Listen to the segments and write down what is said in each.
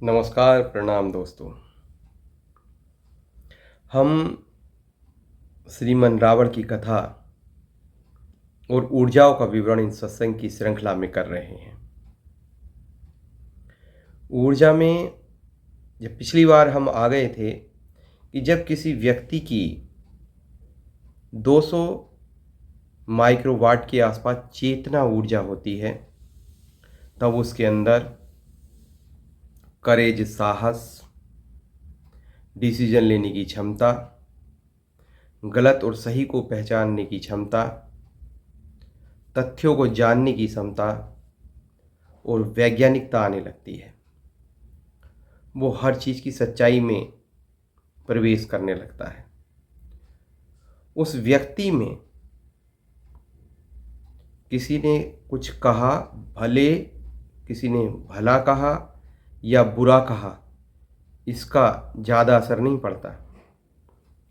नमस्कार, प्रणाम दोस्तों। हम श्रीमान रावण की कथा और ऊर्जाओं का विवरण इन सत्संग की श्रृंखला में कर रहे हैं। ऊर्जा में जब पिछली बार हम आ गए थे कि जब किसी व्यक्ति की 200 माइक्रोवाट के आसपास चेतना ऊर्जा होती है, तब उसके अंदर करेज, साहस, डिसीजन लेने की क्षमता, गलत और सही को पहचानने की क्षमता, तथ्यों को जानने की क्षमता और वैज्ञानिकता आने लगती है। वो हर चीज़ की सच्चाई में प्रवेश करने लगता है। उस व्यक्ति में किसी ने कुछ कहा, भले किसी ने भला कहा या बुरा कहा, इसका ज़्यादा असर नहीं पड़ता।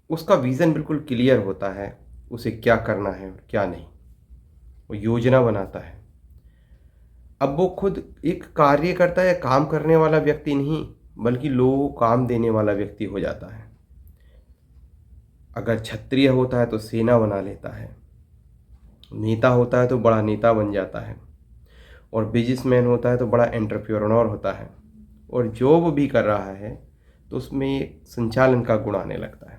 उसका विज़न बिल्कुल क्लियर होता है, उसे क्या करना है और क्या नहीं। वो योजना बनाता है। अब वो खुद एक कार्य करता है, काम करने वाला व्यक्ति नहीं, बल्कि लोगों को काम देने वाला व्यक्ति हो जाता है। अगर क्षत्रिय होता है तो सेना बना लेता है, नेता होता है तो बड़ा नेता बन जाता है, और बिजनेसमैन होता है तो बड़ा एंटरप्रेन्योर होता है, और जॉब भी कर रहा है तो उसमें संचालन का गुण आने लगता है।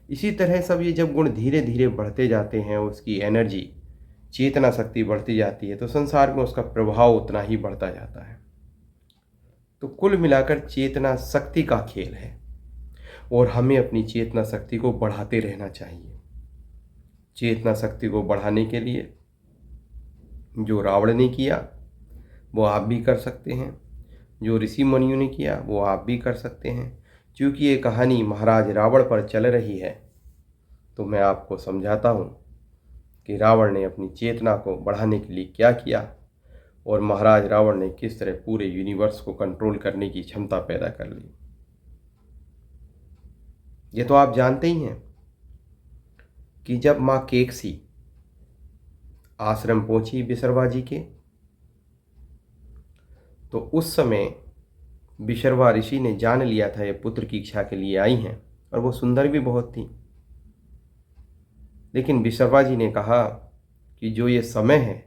इसी तरह सब ये जब गुण धीरे धीरे बढ़ते जाते हैं, उसकी एनर्जी, चेतना शक्ति बढ़ती जाती है, तो संसार में उसका प्रभाव उतना ही बढ़ता जाता है। तो कुल मिलाकर चेतना शक्ति का खेल है, और हमें अपनी चेतना शक्ति को बढ़ाते रहना चाहिए। चेतना शक्ति को बढ़ाने के लिए जो रावण ने किया वो आप भी कर सकते हैं, जो ऋषि मुनियों ने किया वो आप भी कर सकते हैं। क्योंकि ये कहानी महाराज रावण पर चल रही है, तो मैं आपको समझाता हूँ कि रावण ने अपनी चेतना को बढ़ाने के लिए क्या किया, और महाराज रावण ने किस तरह पूरे यूनिवर्स को कंट्रोल करने की क्षमता पैदा कर ली। ये तो आप जानते ही हैं कि जब माँ केकसी आश्रम पहुंची बिसरवा जी के, तो उस समय बिशरवा ऋषि ने जान लिया था ये पुत्र की इच्छा के लिए आई हैं, और वो सुंदर भी बहुत थी। लेकिन बिशरवा जी ने कहा कि जो ये समय है,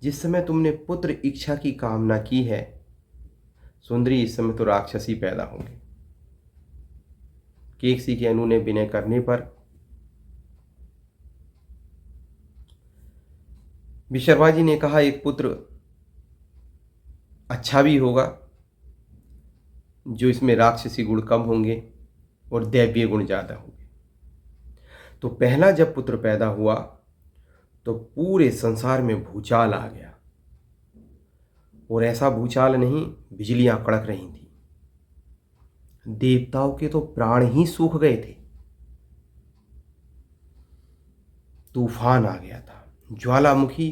जिस समय तुमने पुत्र इच्छा की कामना की है, सुंदरी, इस समय तो राक्षसी पैदा होंगे। केकसी के अनु ने विनय करने पर बिशरवा जी ने कहा एक पुत्र अच्छा भी होगा, जो इसमें राक्षसी गुण कम होंगे और दैवीय गुण ज़्यादा होंगे। तो पहला जब पुत्र पैदा हुआ तो पूरे संसार में भूचाल आ गया, और ऐसा भूचाल नहीं, बिजलियां कड़क रही थी। देवताओं के तो प्राण ही सूख गए थे। तूफान आ गया था, ज्वालामुखी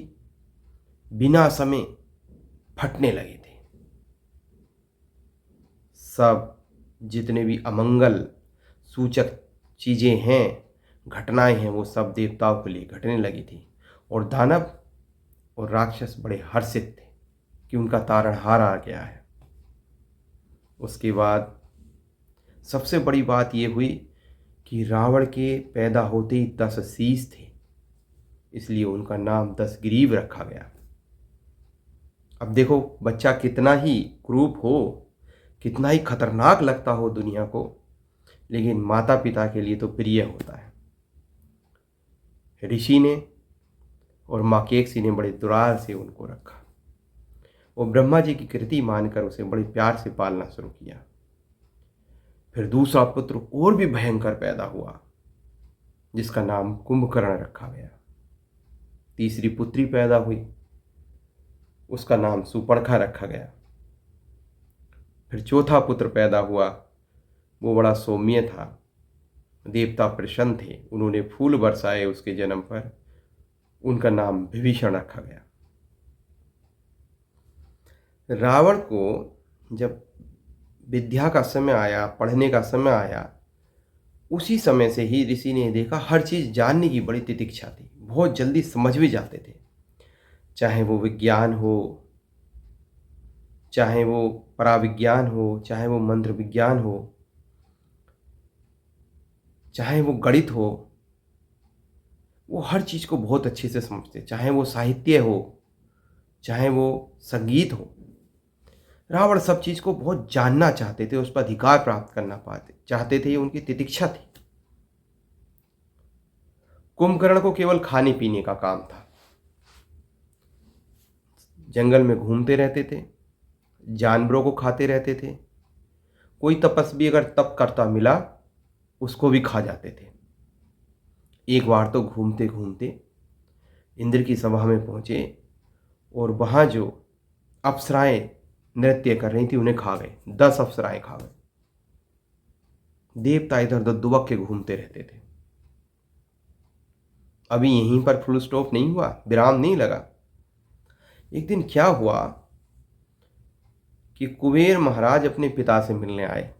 बिना समय फटने लगे थे। सब जितने भी अमंगल सूचक चीजें हैं, घटनाएं हैं, वो सब देवताओं के लिए घटने लगी थी। और दानव और राक्षस बड़े हर्षित थे कि उनका तारणहार आ गया है। उसके बाद सबसे बड़ी बात यह हुई कि रावण के पैदा होते ही 10 शीश थे, इसलिए उनका नाम 10 ग्रीव रखा गया। अब देखो, बच्चा कितना ही क्रूप हो, कितना ही खतरनाक लगता हो दुनिया को, लेकिन माता पिता के लिए तो प्रिय होता है। ऋषि ने और माँ केकसी ने बड़े दुलार से उनको रखा। वो ब्रह्मा जी की कृति मानकर उसे बड़े प्यार से पालना शुरू किया। फिर दूसरा पुत्र और भी भयंकर पैदा हुआ, जिसका नाम कुंभकर्ण रखा गया। तीसरी पुत्री पैदा हुई, उसका नाम सुपर्णखा रखा गया। फिर चौथा पुत्र पैदा हुआ, वो बड़ा सौम्य था, देवता प्रसन्न थे, उन्होंने फूल बरसाए उसके जन्म पर, उनका नाम विभीषण रखा गया। रावण को जब विद्या का समय आया, पढ़ने का समय आया, उसी समय से ही ऋषि ने देखा हर चीज़ जानने की बड़ी तितिक्षा थी, बहुत जल्दी समझ भी जाते थे। चाहे वो विज्ञान हो, चाहे वो पराविज्ञान हो, चाहे वो मंत्र विज्ञान हो, चाहे वो गणित हो, वो हर चीज़ को बहुत अच्छे से समझते। चाहे वो साहित्य हो, चाहे वो संगीत हो, रावण सब चीज़ को बहुत जानना चाहते थे, उस पर अधिकार प्राप्त करना पाते चाहते थे, ये उनकी तितिक्षा थी। कुंभकर्ण को केवल खाने पीने का काम था। जंगल में घूमते रहते थे, जानवरों को खाते रहते थे। कोई तपस्वी अगर तप करता मिला, उसको भी खा जाते थे। एक बार तो घूमते घूमते इंद्र की सभा में पहुंचे और वहां जो अप्सराएं नृत्य कर रही थी उन्हें खा गए। 10 अप्सराएं खा गए। देवता इधर उधर दुबक के घूमते रहते थे। अभी यहीं पर फुल स्टॉप नहीं हुआ, विराम नहीं लगा। एक दिन क्या हुआ कि कुबेर महाराज अपने पिता से मिलने आए।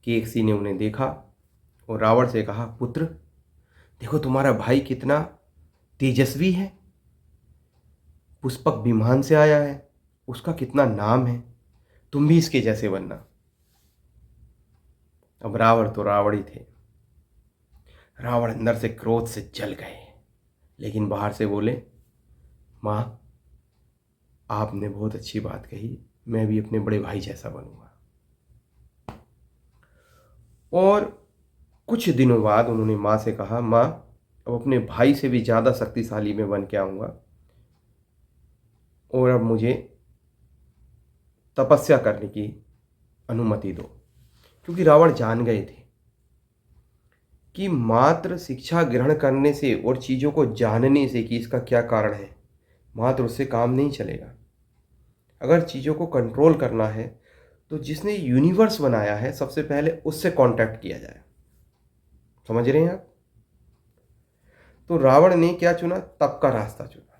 केकसी ने उन्हें देखा और रावण से कहा, पुत्र देखो तुम्हारा भाई कितना तेजस्वी है, पुष्पक विमान से आया है, उसका कितना नाम है, तुम भी इसके जैसे बनना। अब रावण तो रावण ही थे। रावण अंदर से क्रोध से जल गए, लेकिन बाहर से बोले, माँ आपने बहुत अच्छी बात कही, मैं भी अपने बड़े भाई जैसा बनूंगा। और कुछ दिनों बाद उन्होंने माँ से कहा, माँ अब अपने भाई से भी ज़्यादा शक्तिशाली मैं बन के आऊँगा और अब मुझे तपस्या करने की अनुमति दो। क्योंकि रावण जान गए थे कि मात्र शिक्षा ग्रहण करने से और चीज़ों को जानने से कि इसका क्या कारण है, मात्र उससे काम नहीं चलेगा। अगर चीज़ों को कंट्रोल करना है तो जिसने यूनिवर्स बनाया है सबसे पहले उससे कांटेक्ट किया जाए। समझ रहे हैं आप? तो रावण ने क्या चुना? तप का रास्ता चुना।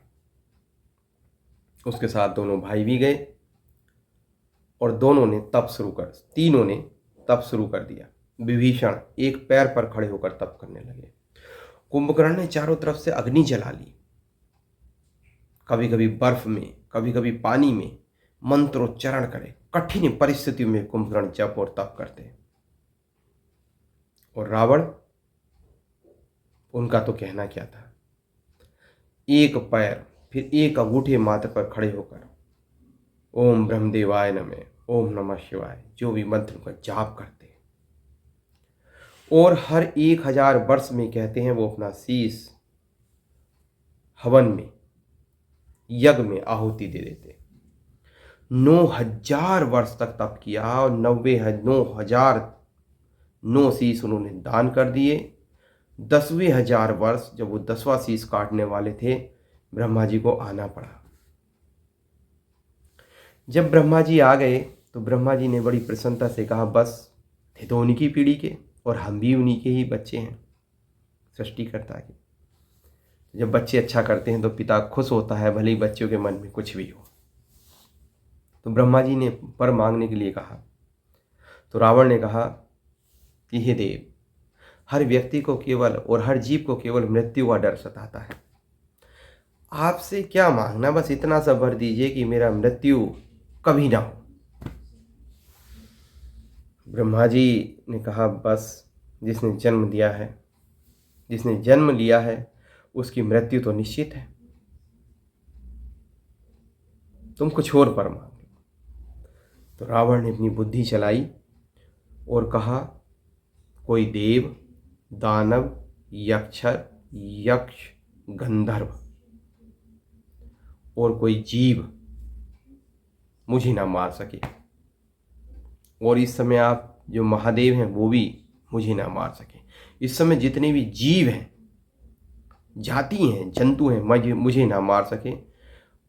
उसके साथ दोनों भाई भी गए और दोनों ने तप शुरू कर तीनों ने तप शुरू कर दिया। विभीषण एक पैर पर खड़े होकर तप करने लगे। कुंभकर्ण ने चारों तरफ से अग्नि जला ली। कभी कभी बर्फ में, कभी कभी पानी में मंत्रोच्चारण करे। कठिन परिस्थितियों में कुंभकर्ण जप और तप करते। और रावण, उनका तो कहना क्या था, एक पैर फिर एक अंगूठे मात्र पर खड़े होकर ओम ब्रह्मदेवाय नमः, ओम नमः शिवाय जो भी मंत्र का जाप करते और हर 1000 वर्ष में कहते हैं वो अपना शीश हवन में, यज्ञ में आहुति दे देते। 9000 वर्ष तक तप किया और 9 शीश उन्होंने दान कर दिए। 10वें हजार वर्ष जब वो 10वां शीश काटने वाले थे, ब्रह्मा जी को आना पड़ा। जब ब्रह्मा जी आ गए तो ब्रह्मा जी ने बड़ी प्रसन्नता से कहा, बस थे तो उन्हीं की पीढ़ी के और हम भी उन्हीं के ही बच्चे हैं, सृष्टिकर्ता के। जब बच्चे अच्छा करते हैं तो पिता खुश होता है, भले ही बच्चों के मन में कुछ भी हो। तो ब्रह्मा जी ने वर मांगने के लिए कहा। तो रावण ने कहा कि हे देव, हर व्यक्ति को केवल और हर जीव को केवल मृत्यु का डर सताता है। आपसे क्या मांगना, बस इतना सा वर दीजिए कि मेरा मृत्यु कभी ना हो। ब्रह्मा जी ने कहा, बस जिसने जन्म दिया है, जिसने जन्म लिया है उसकी मृत्यु तो निश्चित है, तुम कुछ और वर मांगो। तो रावण ने अपनी बुद्धि चलाई और कहा, कोई देव, दानव, यक्ष, गंधर्व और कोई जीव मुझे ना मार सके। और इस समय आप जो महादेव हैं वो भी मुझे ना मार सके। इस समय जितने भी जीव हैं, जाति हैं, जंतु हैं, मुझे ना मार सके।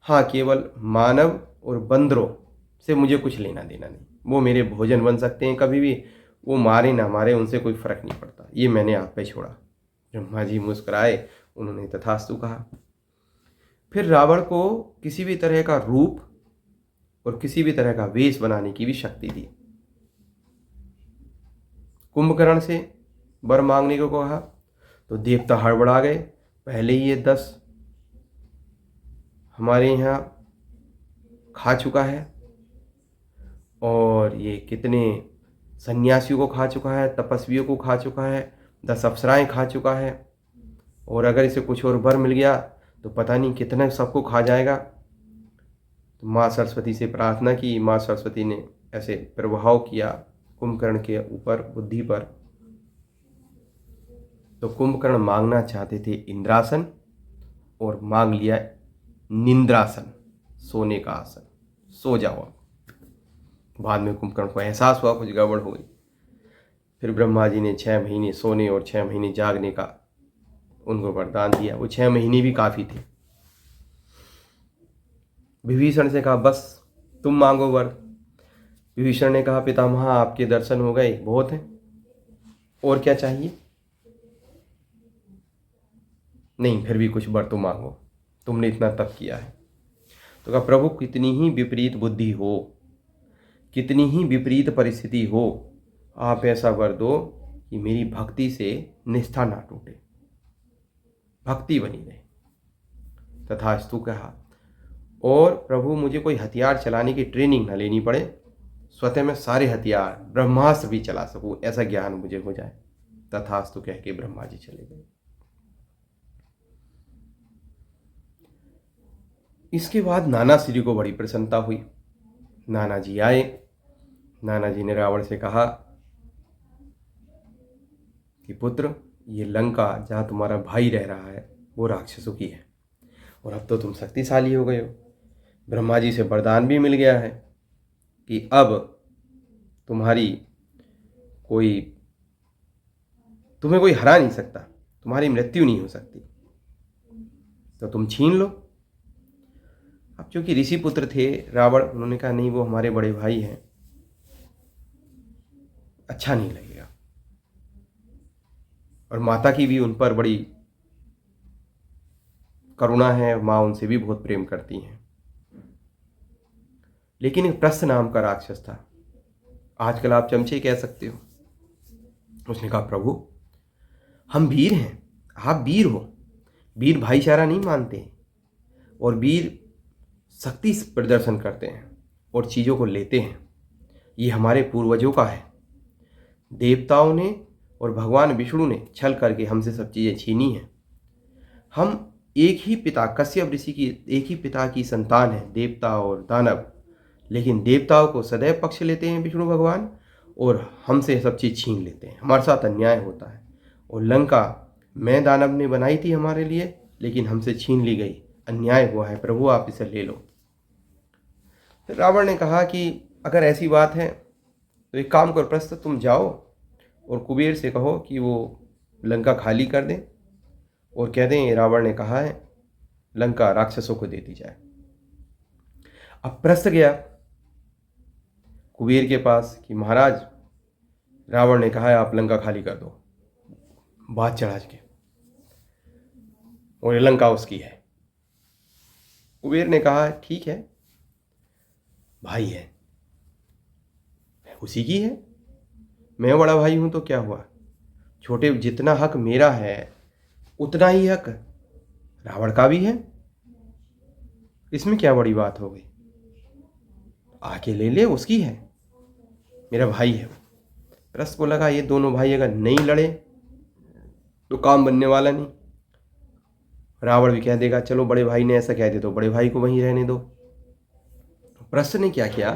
हाँ, केवल मानव और बंदरों से मुझे कुछ लेना देना नहीं। वो मेरे भोजन बन सकते हैं कभी भी, वो मारे ना मारे उनसे कोई फर्क नहीं पड़ता। ये मैंने आप पे छोड़ा। ब्रह्मा जी मुस्कुराए, उन्होंने तथास्तु कहा। फिर रावण को किसी भी तरह का रूप और किसी भी तरह का वेश बनाने की भी शक्ति दी। कुंभकर्ण से वर मांगने को कहा तो देवता हड़बड़ा गए। पहले ही ये 10 हमारे यहाँ खा चुका है, और ये कितने सन्यासियों को खा चुका है, तपस्वियों को खा चुका है, 10 अप्सराएं खा चुका है, और अगर इसे कुछ और वर मिल गया तो पता नहीं कितने सबको खा जाएगा। तो माँ सरस्वती से प्रार्थना की। माँ सरस्वती ने ऐसे प्रभाव किया कुंभकर्ण के ऊपर, बुद्धि पर। तो कुंभकर्ण मांगना चाहते थे इंद्रासन, और मांग लिया निंद्रासन, सोने का आसन, सो जाओ अब। बाद में कुंभकर्ण को एहसास हुआ कुछ गड़बड़ हो गई। फिर ब्रह्मा जी ने 6 महीने सोने और 6 महीने जागने का उनको वरदान दिया। वो 6 महीने भी काफ़ी थे। विभीषण से कहा बस तुम मांगो वर। विभीषण ने कहा पितामह आपके दर्शन हो गए, बहुत हैं, और क्या चाहिए? नहीं, फिर भी कुछ वर तो मांगो, तुमने इतना तप किया है। तो कहा प्रभु कितनी ही विपरीत बुद्धि हो, कितनी ही विपरीत परिस्थिति हो, आप ऐसा वर दो कि मेरी भक्ति से निष्ठा ना टूटे, भक्ति बनी रहे। तथास्तु कहा। और प्रभु मुझे कोई हथियार चलाने की ट्रेनिंग ना लेनी पड़े, स्वतः मैं सारे हथियार ब्रह्मास्त्र भी चला सकूं, ऐसा ज्ञान मुझे हो जाए। तथास्तु कह के ब्रह्मा जी चले गए। इसके बाद नाना श्री को बड़ी प्रसन्नता हुई। नाना जी आए। नाना जी ने रावण से कहा कि पुत्र, ये लंका जहाँ तुम्हारा भाई रह रहा है वो राक्षसों की है, और अब तो तुम शक्तिशाली हो गए हो। ब्रह्मा जी से वरदान भी मिल गया है कि अब तुम्हें कोई हरा नहीं सकता, तुम्हारी मृत्यु नहीं हो सकती, तो तुम छीन लो। अब चूंकि ऋषि पुत्र थे रावण, उन्होंने कहा नहीं, वो हमारे बड़े भाई हैं, अच्छा नहीं लगेगा। और माता की भी उन पर बड़ी करुणा है, माँ उनसे भी बहुत प्रेम करती हैं। लेकिन एक प्रस्थ नाम का राक्षस था, आजकल आप चमचे कह सकते हो। उसने कहा प्रभु हम वीर हैं, आप वीर हो, वीर भाईचारा नहीं मानते, और वीर शक्ति प्रदर्शन करते हैं और चीज़ों को लेते हैं। ये हमारे पूर्वजों का है। देवताओं ने और भगवान विष्णु ने छल करके हमसे सब चीज़ें छीनी हैं। हम एक ही पिता, कश्यप ऋषि की एक ही पिता की संतान है, देवता और दानव, लेकिन देवताओं को सदैव पक्ष लेते हैं विष्णु भगवान, और हमसे सब चीज़ छीन लेते हैं। हमारे साथ अन्याय होता है। और लंका मैं दानव ने बनाई थी हमारे लिए, लेकिन हमसे छीन ली गई, अन्याय हुआ है, प्रभु आप इसे ले लो। फिर रावण ने कहा कि अगर ऐसी बात है तो एक काम करो प्रस्थ, तुम जाओ और कुबेर से कहो कि वो लंका खाली कर दें, और कह दें रावण ने कहा है लंका राक्षसों को दे दी जाए। अब प्रस्थ गया कुबेर के पास कि महाराज रावण ने कहा है आप लंका खाली कर दो, बात चढ़ा के, और ये लंका उसकी है। कुबेर ने कहा ठीक है, भाई है, उसी की है, मैं बड़ा भाई हूं तो क्या हुआ, छोटे, जितना हक मेरा है उतना ही हक रावण का भी है, इसमें क्या बड़ी बात हो गई, आके ले ले, उसकी है, मेरा भाई है। प्रस्थ को लगा ये दोनों भाई अगर नहीं लड़े तो काम बनने वाला नहीं। रावण भी कह देगा चलो बड़े भाई ने ऐसा कह दिया तो बड़े भाई को वहीं रहने दो। प्रस्थ ने क्या किया,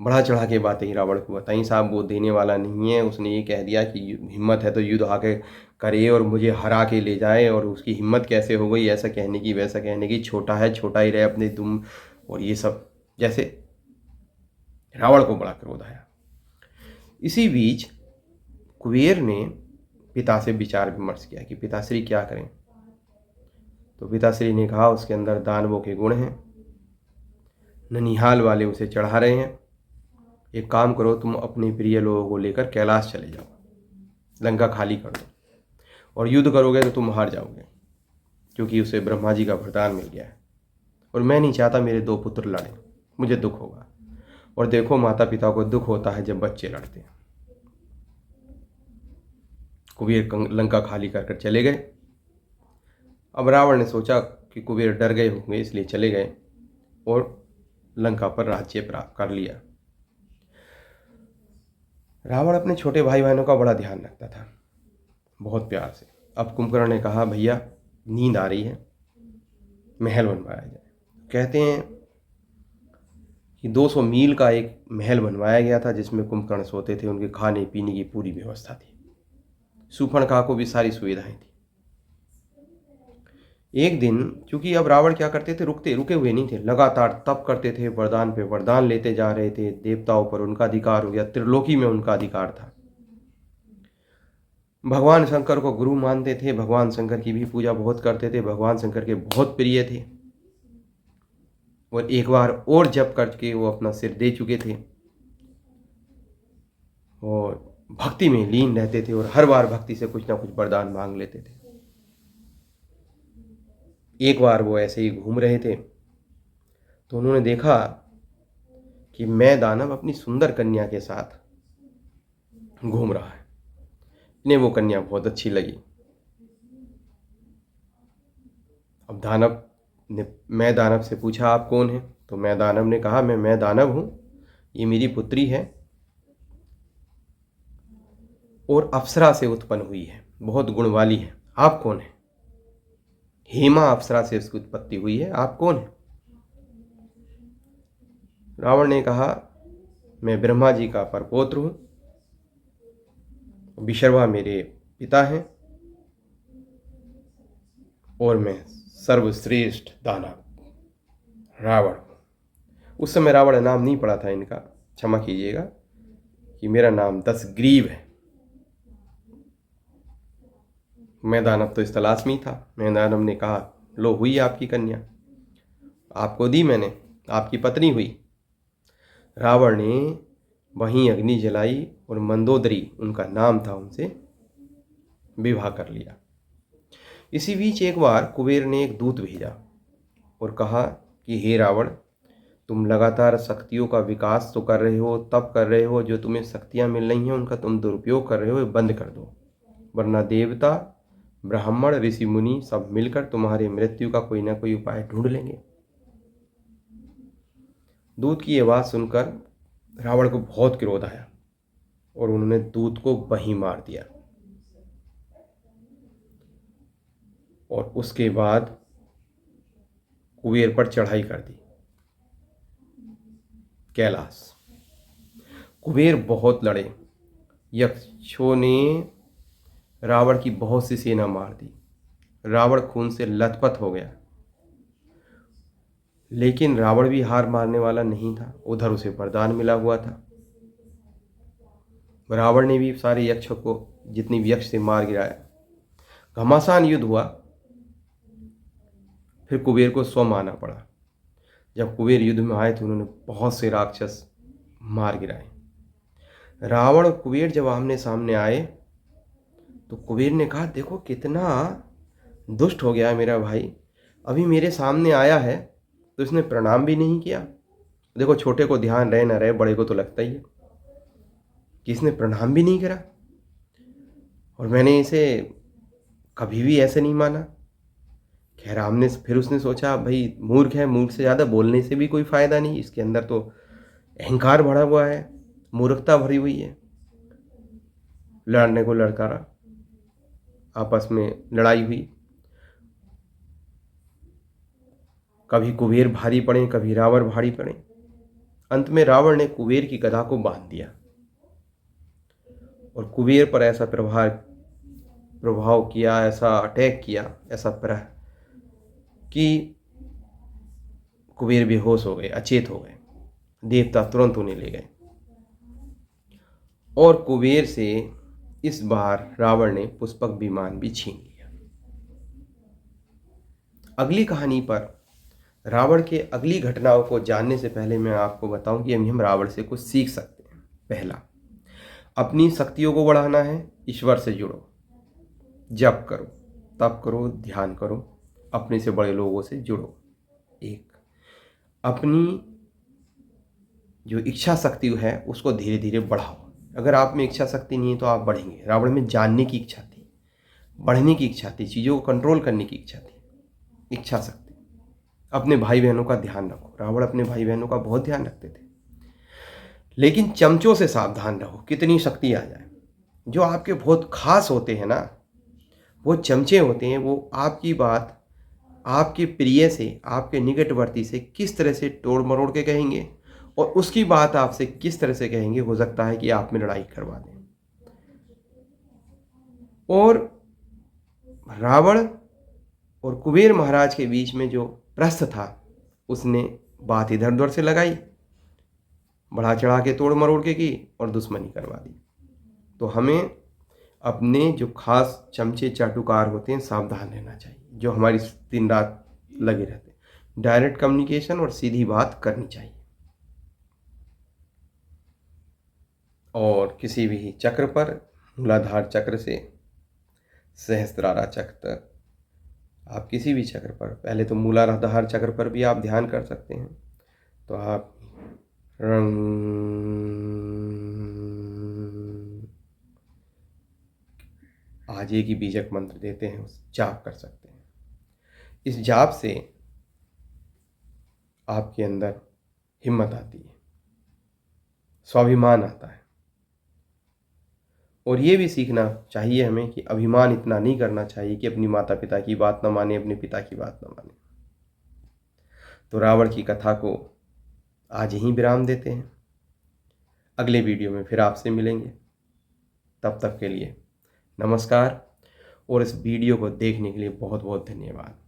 बढ़ा चढ़ा के बातें रावण को बताई। साहब वो देने वाला नहीं है, उसने ये कह दिया कि हिम्मत है तो युद्ध आके करे और मुझे हरा के ले जाए, और उसकी हिम्मत कैसे हो गई ऐसा कहने की वैसा कहने की, छोटा है छोटा ही रहे अपने तुम, और ये सब, जैसे रावण को बड़ा क्रोध आया। इसी बीच कुबेर ने पिता से विचार विमर्श किया कि पिताश्री क्या करें। तो पिताश्री ने कहा उसके अंदर दानवों के गुण हैं, ननिहाल वाले उसे चढ़ा रहे हैं, एक काम करो तुम अपने प्रिय लोगों को लेकर कैलाश चले जाओ, लंका खाली कर दो, और युद्ध करोगे तो तुम हार जाओगे, क्योंकि उसे ब्रह्मा जी का वरदान मिल गया है, और मैं नहीं चाहता मेरे 2 पुत्र लड़ें, मुझे दुख होगा। और देखो माता पिता को दुख होता है जब बच्चे लड़ते हैं। कुबेर लंका खाली कर चले गए। अब रावण ने सोचा कि कुबेर डर गए होंगे इसलिए चले गए, और लंका पर राज्य प्राप्त कर लिया। रावण अपने छोटे भाई बहनों का बड़ा ध्यान रखता था, बहुत प्यार से। अब कुंभकर्ण ने कहा, भैया नींद आ रही है, महल बनवाया जाए। कहते हैं कि 200 मील का एक महल बनवाया गया था जिसमें कुंभकर्ण सोते थे। उनके खाने पीने की पूरी व्यवस्था थी, शूर्पणखा को भी सारी सुविधाएं थी। एक दिन, क्योंकि अब रावण क्या करते थे, रुके हुए नहीं थे, लगातार तप करते थे, वरदान पे वरदान लेते जा रहे थे। देवताओं पर उनका अधिकार हो गया, त्रिलोकी में उनका अधिकार था। भगवान शंकर को गुरु मानते थे, भगवान शंकर की भी पूजा बहुत करते थे, भगवान शंकर के बहुत प्रिय थे। और एक बार और जप करके वो अपना सिर दे चुके थे और भक्ति में लीन रहते थे, और हर बार भक्ति से कुछ ना कुछ वरदान मांग लेते थे। एक बार वो ऐसे ही घूम रहे थे तो उन्होंने देखा कि मैं दानव अपनी सुंदर कन्या के साथ घूम रहा है। इन्हें वो कन्या बहुत अच्छी लगी। अब दानव ने मैं दानव से पूछा, आप कौन हैं? तो मैं दानव ने कहा, मैं दानव हूं, ये मेरी पुत्री है और अप्सरा से उत्पन्न हुई है, बहुत गुण वाली है। आप कौन हैं? हेमा अप्सरा से उसकी उत्पत्ति हुई है, आप कौन हैं? रावण ने कहा, मैं ब्रह्मा जी का परपौत्र हूं, विशर्वा मेरे पिता हैं और मैं सर्वश्रेष्ठ दानव रावण। उस समय रावण नाम नहीं पड़ा था इनका, क्षमा कीजिएगा, कि मेरा नाम दशग्रीव है। मैं दानव तो इस तलाश में ही था। मैं दानव ने कहा, लो हुई आपकी कन्या, आपको दी मैंने, आपकी पत्नी हुई। रावण ने वहीं अग्नि जलाई और मंदोदरी उनका नाम था, उनसे विवाह कर लिया। इसी बीच एक बार कुबेर ने एक दूत भेजा और कहा कि हे रावण, तुम लगातार शक्तियों का विकास तो कर रहे हो, तप कर रहे हो, जो तुम्हें शक्तियां मिल रही हैं उनका तुम दुरुपयोग कर रहे हो, ये बंद कर दो, वरना देवता, ब्राह्मण, ऋषि मुनि सब मिलकर तुम्हारी मृत्यु का कोई ना कोई उपाय ढूंढ लेंगे। दूत की ये बात सुनकर रावण को बहुत क्रोध आया और उन्होंने दूत को वहीं मार दिया। और उसके बाद कुबेर पर चढ़ाई कर दी, कैलाश। कुबेर बहुत लड़े, यक्षों ने रावण की बहुत सी सेना मार दी, रावण खून से लथपथ हो गया। लेकिन रावण भी हार मारने वाला नहीं था, उधर उसे वरदान मिला हुआ था। रावण ने भी सारे यक्षों को, जितनी भी यक्ष से, मार गिराया। घमासान युद्ध हुआ, फिर कुबेर को स्वयं आना पड़ा। जब कुबेर युद्ध में आए तो उन्होंने बहुत से राक्षस मार गिराए। रावण और कुबेर जब आमने सामने आए तो कुबेर ने कहा, देखो कितना दुष्ट हो गया है मेरा भाई, अभी मेरे सामने आया है तो इसने प्रणाम भी नहीं किया। देखो, छोटे को ध्यान रहे ना रहे, बड़े को तो लगता ही है कि इसने प्रणाम भी नहीं करा, और मैंने इसे कभी भी ऐसे नहीं माना। खैर, हमने फिर उसने सोचा, भाई मूर्ख है, मूर्ख से ज़्यादा बोलने से भी कोई फ़ायदा नहीं, इसके अंदर तो अहंकार भरा हुआ है, मूर्खता भरी हुई है। लड़ने को लड़कारा, आपस में लड़ाई हुई। कभी कुबेर भारी पड़े, कभी रावण भारी पड़े। अंत में रावण ने कुबेर की गदा को बांध दिया और कुबेर पर ऐसा प्रभाव किया, ऐसा अटैक किया, ऐसा कि कुबेर बेहोश हो गए, अचेत हो गए। देवता तुरंत उन्हें ले गए और कुबेर से इस बार रावण ने पुष्पक विमान भी छीन लिया। अगली कहानी पर, रावण के अगली घटनाओं को जानने से पहले मैं आपको बताऊं कि हम रावण से कुछ सीख सकते हैं। पहला, अपनी शक्तियों को बढ़ाना है, ईश्वर से जुड़ो, जप करो, तप करो, ध्यान करो, अपने से बड़े लोगों से जुड़ो। एक, अपनी जो इच्छा शक्ति है उसको धीरे धीरे बढ़ाओ। अगर आप में इच्छा शक्ति नहीं है तो आप बढ़ेंगे। रावण में जानने की इच्छा थी, बढ़ने की इच्छा थी, चीज़ों को कंट्रोल करने की इच्छा थी, इच्छा शक्ति। 2, 2 अपनी इच्छा शक्ति को बढ़ाओ। अगर आप में इच्छा शक्ति नहीं है तो आप बढ़ेंगे। रावण में जानने की इच्छा थी, बढ़ने की इच्छा थी, चीज़ों को कंट्रोल करने की इच्छा थी, इच्छा शक्ति। अपने भाई बहनों का ध्यान रखो। रावण अपने भाई बहनों का बहुत ध्यान रखते थे। लेकिन चमचों से सावधान रहो, कितनी शक्ति आ जाए। जो आपके बहुत खास होते हैं ना, वो चमचे होते हैं, वो आपकी बात आपके प्रिय से, आपके निकटवर्ती से किस तरह से तोड़ मरोड़ के कहेंगे और उसकी बात आपसे किस तरह से कहेंगे, हो सकता है कि आप में लड़ाई करवा दें। और रावण और कुबेर महाराज के बीच में जो प्रस्थ था, उसने बात इधर उधर से लगाई, बढ़ा चढ़ा के तोड़ मरोड़ के की और दुश्मनी करवा दी। तो हमें अपने जो खास चमचे चाटुकार होते हैं, सावधान रहना चाहिए, जो हमारी दिन रात लगे रहते हैं। डायरेक्ट कम्युनिकेशन और सीधी बात करनी चाहिए। और किसी भी चक्र पर, मूलाधार चक्र से सहस्त्रारा चक्र तक, आप किसी भी चक्र पर, पहले तो मूलाधार चक्र पर भी आप ध्यान कर सकते हैं। तो आप रंग आज एक ही बीजक मंत्र देते हैं, उस जाप कर सकते हैं। इस जाप से आपके अंदर हिम्मत आती है, स्वाभिमान आता है। और ये भी सीखना चाहिए हमें कि अभिमान इतना नहीं करना चाहिए कि अपनी माता पिता की बात न माने, अपने पिता की बात न माने। तो रावण की कथा को आज यहीं विराम देते हैं। अगले वीडियो में फिर आपसे मिलेंगे। तब तक के लिए नमस्कार और इस वीडियो को देखने के लिए बहुत बहुत धन्यवाद।